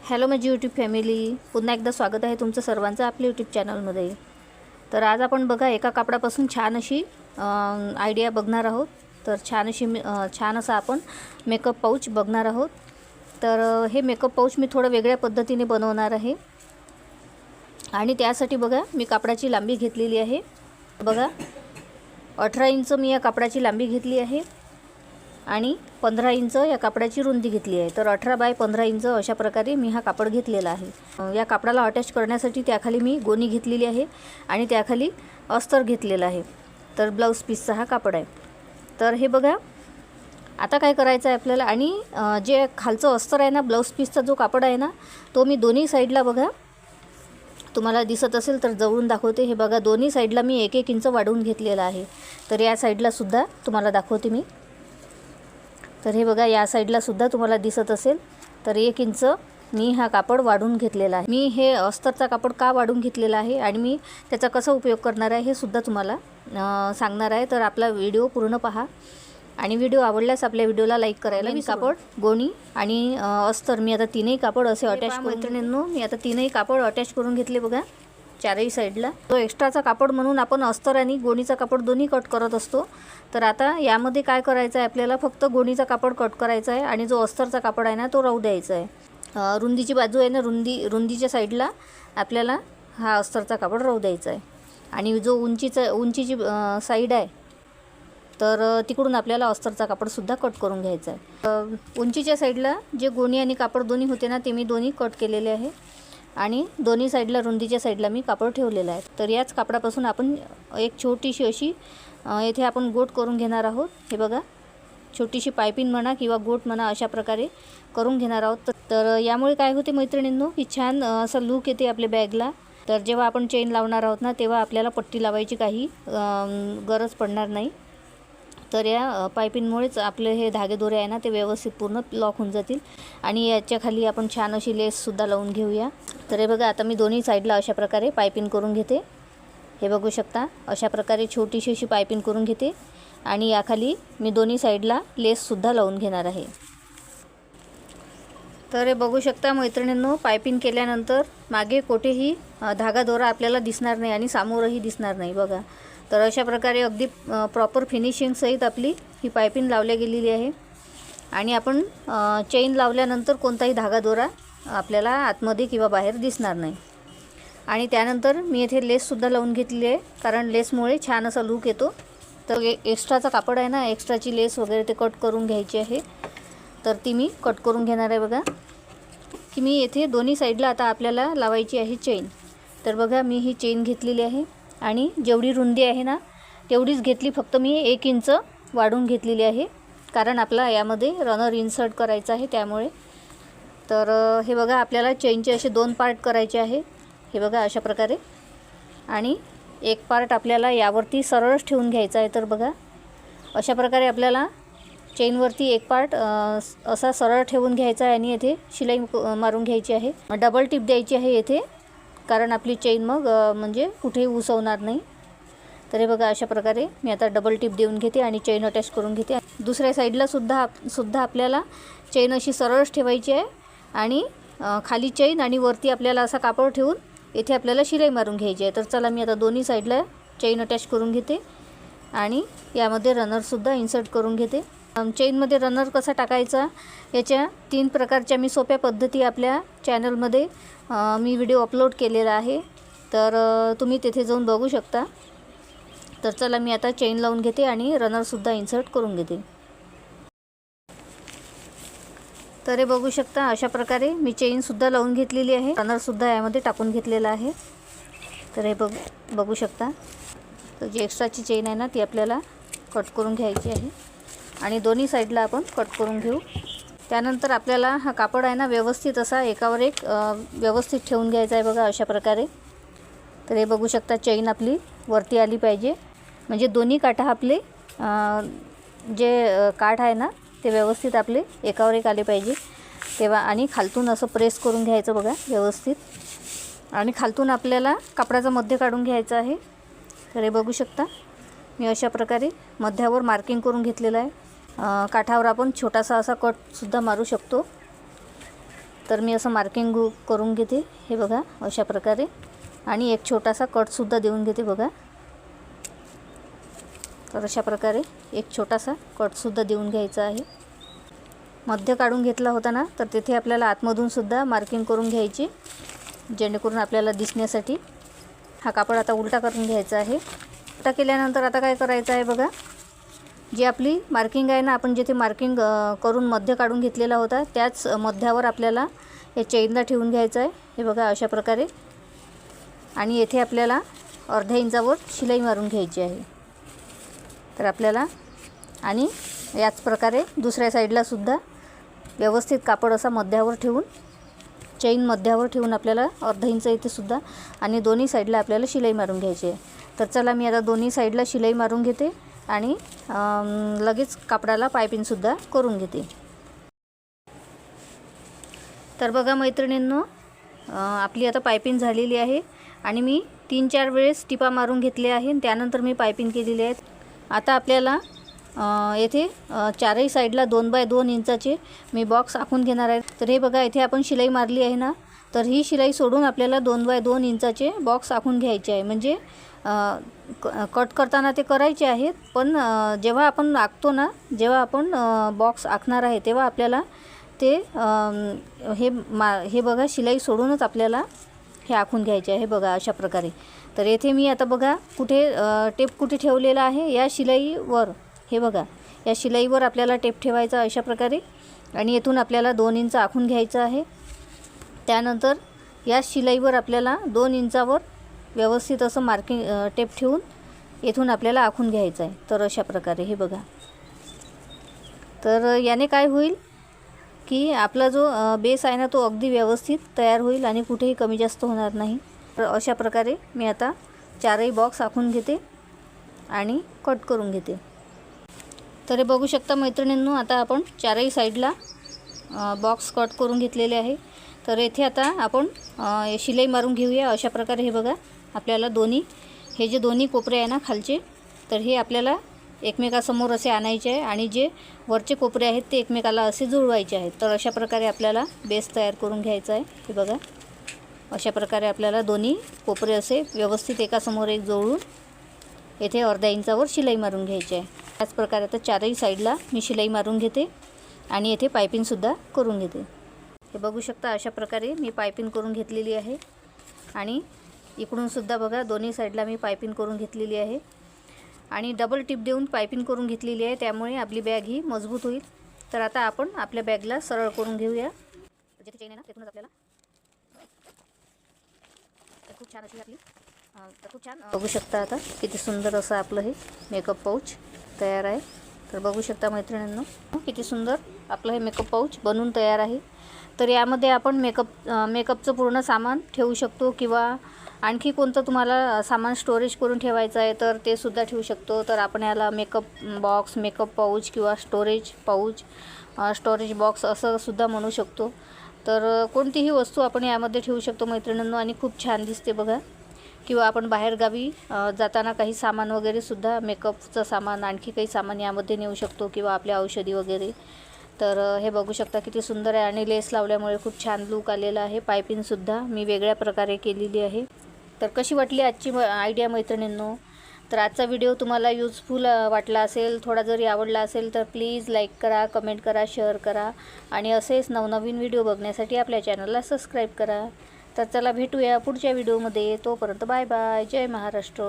Hello माझी YouTube family, पुन्हा एकदा स्वागत आहे तुमचं सर्वांचं आपल्या यूट्यूब चॅनलमध्ये। तर आज आपण बघा एका कापडापासून छान अशी आयडिया बघणार आहोत। तर छान असा आपण मेकअप पाऊच बघणार आहोत। तर हे मेकअप पाऊच मी थोडं वेगळ्या पद्धतीने बनवणार आहे आणि त्यासाठी बघा मी कापडाची लांबी घेतलेली आहे। बघा 18 इंच मी या कापडाची लांबी घेतली आहे आणि 15 इंच या कापडाची रुंदी घेतली आहे। तर 18 बाय 15 इंच अशा प्रकारे मी हा कापड घेतलेला आहे। या कापडाला अटॅच करण्यासाठी त्याखाली मी गोणी घेतलेली आहे आणि त्याखाली अस्तर घेतलेला आहे। तर ब्लाउज पीसचा हा कापड आहे। तर हे बघा आता काय करायचं आहे आपल्याला, आणि जे खालचं अस्तर आहे ना, ब्लाउज पीसचा जो कापड आहे ना, तो मी दोन्ही साईडला बघा तुम्हाला दिसत असेल तर जवळून दाखवते। हे बघा दोन्ही साईडला मी 1-1 इंच वाढवून घेतलेला आहे। तर या साईडला सुद्धा तुम्हाला दाखवते मी। तर हे बघा या साईडला सुद्धा तुम्हाला दिसत असेल तर 1 इंच मी हा कापड वाढवून घेतलेला आहे। मी हे अस्तरचा कापड का वाढवून घेतलेला आहे आणि मी त्याचा कसा उपयोग करणार आहे हे सुद्धा तुम्हाला सांगणार आहे। तर आपला व्हिडिओ पूर्ण पहा आणि व्हिडिओ आवडल्यास आपल्या व्हिडिओला लाईक करायला मी कापड, गोणी आणि अस्तर मी आता तीनही कापड असे अटॅच मैत्रिणींनो, मी आता तीनही कापड अटॅच करून घेतले बघा चारही साईडला। तो एक्स्ट्राचा कापड म्हणून आपण अस्तर आणि गोणीचा कापड दोन्ही कट करत असतो। तर आता यामध्ये काय करायचं आहे आपल्याला, फक्त गोणीचा कापड कट करायचा आहे आणि जो अस्तरचा कापड आहे ना तो राहू द्यायचा आहे। रुंदीची बाजू आहे ना, रुंदीच्या साईडला आपल्याला हा अस्तरचा कापड राहू द्यायचा आहे आणि जो उंचीची साईड आहे तर तिकडून आपल्याला अस्तरचा कापडसुद्धा कट करून घ्यायचा आहे। उंचीच्या साईडला जे गोणी आणि कापड दोन्ही होते ना ते मी दोन्ही कट केलेले आहे आणि दोन्ही साईडला रुंदीच्या साईडला मी कापड ठेवलेलं आहे। तर याच कापडापासून आपण एक छोटीशी अशी येथे आपण गोट करून घेणार आहोत। हे बघा छोटीशी पायपिंग म्हणा किंवा गोट म्हणा अशा प्रकारे करून घेणार आहोत। तर यामुळे काय होते मैत्रिणींनो की छान असा लूक येते आपल्या बॅगला। तर जेव्हा आपण चेन लावणार आहोत ना तेव्हा आपल्याला पट्टी लावायची काही गरज पडणार नाही। तर या पायपिंगमुळेच आपले हे धागेदोरे आहे ना ते व्यवस्थित पूर्ण लॉक होऊन जातील आणि याच्या खाली आपण छान अशी लेससुद्धा लावून घेऊया। तर हे बघा आता मी दोन्ही साईडला अशा प्रकारे पायपिंग करून घेते। हे बघू शकता अशा प्रकारे छोटीशी अशी पायपिंग करून घेते आणि याखाली मी दोन्ही साईडला लेससुद्धा लावून घेणार आहे। तर हे बघू शकता मैत्रिणींनो, पायपिंग केल्यानंतर मागे कोठेही धागा दोरा आपल्याला दिसणार नाही आणि समोरही दिसणार नाही बघा। तर अशा प्रकारे अगदी प्रॉपर फिनिशिंग सहित आपली ही पायपिंग लावल्या गेलेली आहे आणि आपण चेन लावल्यानंतर कोणताही धागा दोरा आपल्याला आतमध्ये किंवा बाहेर दिसणार नाही। आणि त्यानंतर मी येथे लेससुद्धा लावून घेतलेली आहे कारण लेसमुळे छान असा लूक येतो। तर एक्स्ट्राचा कापड आहे ना, एक्स्ट्राची लेस वगैरे ते कट करून घ्यायची आहे। तर ती मी कट करून घेणार आहे बघा की मी येथे दोन्ही साईडला आता आपल्याला लावायची आहे चेन। तर बघा मी ही चेन घेतलेली आहे आणि जेवढी रुंदी आहे ना तेवढीच घेतली, फक्त मी 1 इंच वाढवून घेतलेली आहे कारण आपला यामध्ये रनर इन्सर्ट करायचा आहे त्यामुळे। तर हे बघा आपल्याला चेनचे असे 2 पार्ट करायचे आहे। हे बघा अशा प्रकारे, आणि एक पार्ट आपल्याला यावरती सरळच ठेवून घ्यायचा आहे। तर बघा अशा प्रकारे आपल्याला चेनवरती एक पार्ट असा सरळ ठेवून घ्यायचा आहे आणि येथे शिलाई मारून घ्यायची आहे। डबल टिप द्यायची आहे येथे कारण आपली चेन मग म्हणजे कुठेही उसवणार नाही। तर हे बघा अशा प्रकारे मी आता डबल टिप देऊन घेते आणि चेन अटॅच करून घेते। दुसऱ्या साईडला सुद्धा आपल्याला चेन अशी सरळच ठेवायची आहे आणि खाली चेन आणि वरती आपल्याला असा कापड ठेवून येथे आपल्याला शिलाई मारून घ्यायची आहे। तर चला मी आता दोन्ही साईडला चेन अटॅच करून घेते आणि यामध्ये रनरसुद्धा इन्सर्ट करून घेते। चेनमध्ये रनर कसा टाकायचा याच्या 3 प्रकारच्या मी सोप्या पद्धती आपल्या चॅनलमध्ये मी व्हिडिओ अपलोड केलेला आहे। तर तुम्ही तेथे जाऊन बघू शकता। तर चला मी आता चेन लावून घेते आणि रनरसुद्धा इन्सर्ट करून घेते। तर हे बघू शकता अशा प्रकारे मी चेनसुद्धा लावून घेतलेली आहे, रनरसुद्धा यामध्ये टाकून घेतलेला आहे। तर हे बघू शकता। तर जी एक्स्ट्राची चेन आहे ना ती आपल्याला कट करून घ्यायची आहे आणि दोन्ही साईडला आपण कट करून घेऊ। त्यानंतर आपल्याला हा कापड आहे ना व्यवस्थित असा एकावर एक व्यवस्थित ठेवून घ्यायचा आहे बघा अशा प्रकारे। तर हे बघू शकता चेन आपली वरती आली पाहिजे, म्हणजे दोन्ही काठ आपले जे काठ आहे ना ते व्यवस्थित आपले एकावर एक आले पाहिजे तेव्हा। आणि खालतून असं प्रेस करून घ्यायचं बघा व्यवस्थित, आणि खालतून आपल्याला कापडाचा मध्य काढून घ्यायचा आहे। तर हे बघू शकता मी अशा प्रकारे मध्यावर मार्किंग करून घेतलेलं आहे। काठावर आपण छोटासा असा कटसुद्धा मारू शकतो। तर मी असं मार्किंग करून घेते, हे बघा अशा प्रकारे. आणि एक छोटासा कटसुद्धा देऊन घेते बघा. तर अशा प्रकारे एक छोटासा कटसुद्धा देऊन घ्यायचा आहे. मध्य काढून घेतला होता ना, तर तिथे आपल्याला आतमधूनसुद्धा मार्किंग करून घ्यायची, जेणेकरून आपल्याला दिसण्यासाठी. हा कापड आता उलटा करून घ्यायचा आहे. उलटा केल्यानंतर आता काय करायचं आहे बघा, जी आपली मार्किंग आहे ना, आपण जिथे मार्किंग करून मध्य काढून घेतलेला होता त्याच मध्यावर आपल्याला हे चेनला ठेवून घ्यायचं आहे, हे बघा अशा प्रकारे. आणि येथे आपल्याला अर्ध्या इंचावर शिलाई मारून घ्यायची आहे. तर आपल्याला आणि याच प्रकारे दुसऱ्या साईडला सुद्धा व्यवस्थित कापड असा मध्यावर ठेवून, चेन मध्यावर ठेवून आपल्याला अर्धा इंच इथे सुद्धा आणि दोन्ही साईडला आपल्याला शिलाई मारून घ्यायची आहे. तर चला मी आता दोन्ही साईडला शिलाई मारून घेते आणि लगेच कापडाला पायपिंगसुद्धा करून घेते. तर बघा मैत्रिणींनो, आपली आता पायपिंग झालेली आहे आणि मी 3-4 वेळेस टिपा मारून घेतले आहे आणि त्यानंतर मी पायपिंग केलेली आहे. आता आपल्याला येथे चारही साईडला 2x2 इंचाचे मी बॉक्स आखून घेणार आहे. तर हे बघा, इथे आपण शिलाई मारली आहे ना, तर ही शिलाई सोडून आपल्याला 2x2 इंचाचे बॉक्स आखून घ्यायचे आहे. म्हणजे कट करताना ते करायचे आहेत, पण जेव्हा आपण आखतो ना, जेव्हा आपण बॉक्स आखणार आहे तेव्हा आपल्याला ते हे बघा शिलाई सोडूनच आपल्याला हे आखून घ्यायचे आहे, बघा अशा प्रकारे. तर येथे मी आता बघा कुठे टेप कुठे ठेवलेला आहे, या शिलाईवर, हे बघा या शिलाईवर आपल्याला टेप ठेवायचा अशा प्रकारे. आणि येथून आपल्याला 2 इंच आखून घ्यायचं आहे. त्यानंतर या शिलाईवर आपल्याला 2 इंचावर व्यवस्थित असं मार्किंग टेप ठेवून येथून आपल्याला आखून घ्यायचं आहे. तर अशा प्रकारे हे बघा. तर याने काय होईल की आपला जो बेस आहे ना, तो अगदी व्यवस्थित तयार होईल आणि कुठेही कमी जास्त होणार नाही. तर अशा प्रकारे मी आता चारही बॉक्स आखून घेते आणि कट करून घेते. तर हे बघू शकता मैत्रिणींनो, आता आपण चारही साईडला बॉक्स कट करून घेतलेले आहे. तर येथे आता आपण शिलाई मारून घेऊया अशा प्रकारे. हे बघा, आपल्याला हे जे दोन्ही कोपरे आहे ना खालचे, तर हे आपल्याला एकमेकासमोर असे आणायचे आहे आणि जे वरचे कोपरे आहेत ते एकमेकाला असे जुळवायचे आहेत. तर अशा प्रकारे आपल्याला बेस तयार करून घ्यायचा आहे. हे बघा, अशा प्रकारे आपल्याला दोन्ही कोपरे असे व्यवस्थित एकासमोर एक जोडून येथे अर्ध्या इंचावर शिलाई मारून घ्यायची आहे. त्याच प्रकारे आता चारही साईडला मी शिलाई मारून घेते आणि येथे पायपिंगसुद्धा करून घेते. हे बघू शकता, अशा प्रकारे मी पायपिंग करून घेतलेली आहे. आणि इकडूनसुद्धा बघा दोन्ही साईडला मी पायपिंग करून घेतलेली आहे आणि डबल टिप देऊन पायपिंग करून घेतलेली आहे, त्यामुळे आपली बॅग ही मजबूत होईल. तर आता आपण आपल्या बॅगला सरळ करून घेऊया. जिथे चेन आहे ना तिथूनच आपल्याला खूप छान अशी आपली खूप छान बघू शकता. आता किती सुंदर असं आपलं हे मेकअप पाऊच तयार आहे. तर बघू शकता मैत्रिणींनो, किती सुंदर आपलं हे मेकअप पाऊच बनून तयार आहे. तर यामध्ये आपण मेकअपचं पूर्ण सामान ठेवू शकतो किंवा आणखी कोणतं तुम्हाला सामान स्टोरेज करून ठेवायचं आहे तर ते सुद्धा ठेवू शकतो. तर आपण याला मेकअप बॉक्स, मेकअप पाऊच किंवा स्टोरेज पाऊच, स्टोरेज बॉक्स असं सुद्धा म्हणू शकतो. तर कोणतीही वस्तू आपण यामध्ये ठेवू शकतो मैत्रिणींनो आणि खूप छान दिसते बघा. किंवा आपण बाहेरगावी जाताना काही सामान वगैरे सुद्धा, मेकअपचं सामान, आणखी काही सामान यामध्ये नेऊ शकतो किंवा आपल्या औषधी वगैरे. तर हे बघू शकता किती सुंदर आहे आणि लेस लावल्यामुळे खूप छान लूक आलेला आहे. पायपिंगसुद्धा मी वेगळ्या प्रकारे केलेली आहे. तर कशी वाटली आजची आयडिया मैत्रिणींनो? तर आजचा व्हिडिओ तुम्हाला यूजफुल वाटला असेल, थोडा जरी आवडला असेल तर प्लीज लाईक करा, कमेंट करा, शेअर करा आणि असेच नवनवीन व्हिडिओ बघण्यासाठी आपल्या चॅनलला सबस्क्राईब करा. तर चला भेटूया पुढच्या व्हिडिओमध्ये. तोपर्यंत बाय बाय. जय महाराष्ट्र.